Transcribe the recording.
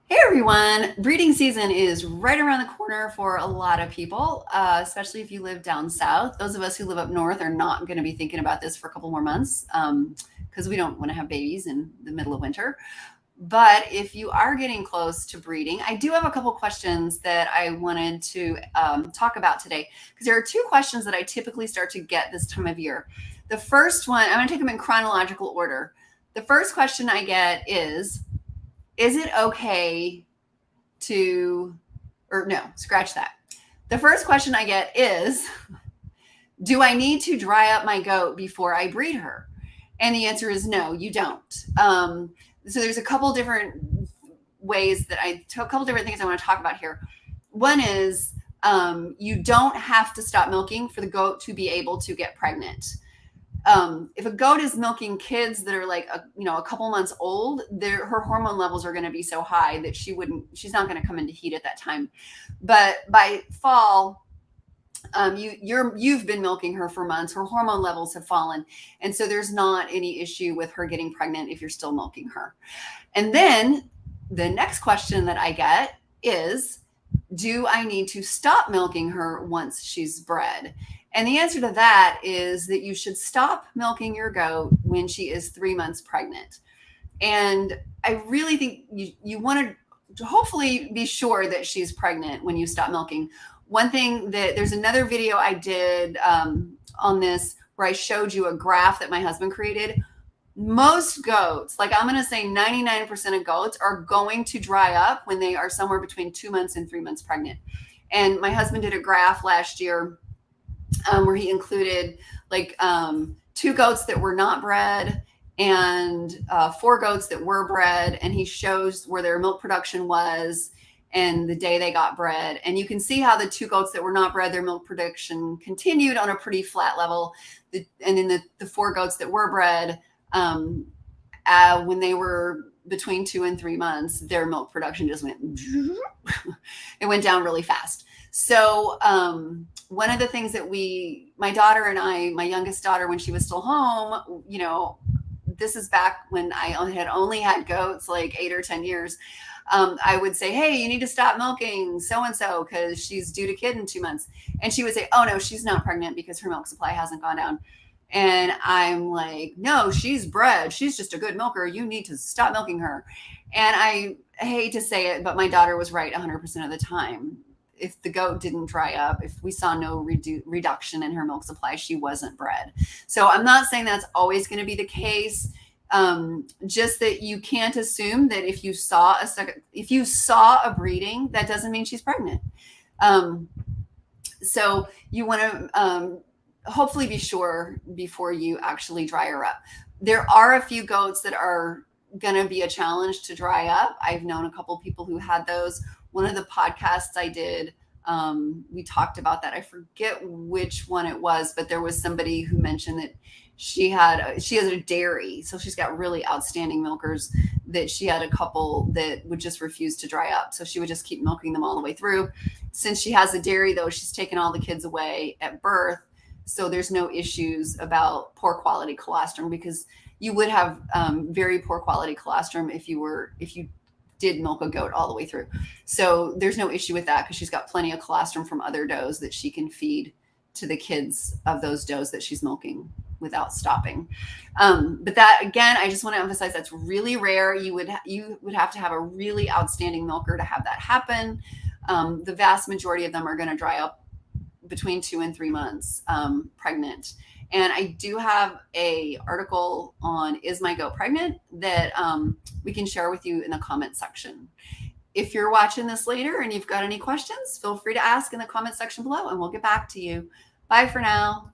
Hey everyone, breeding season is right around the corner for a lot of people, especially if you live down south. Those of us who live up north are not going to be thinking about this for a couple more months because we don't want to have babies in the middle of winter. But if you are getting close to breeding, I do have a couple questions that I wanted to talk about today because there are two questions that I typically start to get this time of year. The first one, I'm going to take them in chronological order. The first question I get is it okay to, or no, scratch that. The first question I get is, do I need to dry up my goat before I breed her? And the answer is no, you don't. So there's a couple different ways that a couple different things I want to talk about here. One is you don't have to stop milking for the goat to be able to get pregnant. If a goat is milking kids that are like a couple months old, her hormone levels are going to be so high that she's not going to come into heat at that time. But by fall, you've been milking her for months. Her hormone levels have fallen, and so there's not any issue with her getting pregnant if you're still milking her. And then the next question that I get is, do I need to stop milking her once she's bred? And the answer to that is that you should stop milking your goat when she is 3 months pregnant. And I really think you want to hopefully be sure that she's pregnant when you stop milking. One thing there's another video I did on this where I showed you a graph that my husband created. Most goats, like I'm going to say 99% of goats, are going to dry up when they are somewhere between 2 months and 3 months pregnant. And my husband did a graph last year where he included like 2 goats that were not bred and 4 goats that were bred. And he shows where their milk production was and the day they got bred. And you can see how the 2 goats that were not bred, their milk production continued on a pretty flat level. And then the 4 goats that were bred, when they were between 2 and 3 months, their milk production just it went down really fast. So one of the things that my daughter and I, my youngest daughter, when she was still home, this is back when I had only had goats like 8 or 10 years. I would say, hey, you need to stop milking so-and-so because she's due to kid in 2 months. And she would say, oh no, she's not pregnant because her milk supply hasn't gone down. And I'm like, no, she's bred. She's just a good milker. You need to stop milking her. And I hate to say it, but my daughter was right 100% of the time. If the goat didn't dry up, if we saw no reduction in her milk supply, she wasn't bred. So I'm not saying that's always going to be the case. Just that you can't assume that if you saw a breeding, that doesn't mean she's pregnant. So you want to hopefully be sure before you actually dry her up. There are a few goats that are going to be a challenge to dry up. I've known a couple people who had those. One of the podcasts I did, we talked about that. I forget which one it was, but there was somebody who mentioned that she has a dairy. So she's got really outstanding milkers, that she had a couple that would just refuse to dry up. So she would just keep milking them all the way through. Since she has a dairy though, she's taken all the kids away at birth. So there's no issues about poor quality colostrum, because you would have very poor quality colostrum if you did milk a goat all the way through. So there's no issue with that because she's got plenty of colostrum from other does that she can feed to the kids of those does that she's milking without stopping. But that, again, I just want to emphasize that's really rare. You would have to have a really outstanding milker to have that happen. The vast majority of them are going to dry up between 2 and 3 months pregnant. And I do have a article on Is My Goat Pregnant that we can share with you in the comment section. If you're watching this later and you've got any questions, feel free to ask in the comment section below and we'll get back to you. Bye for now.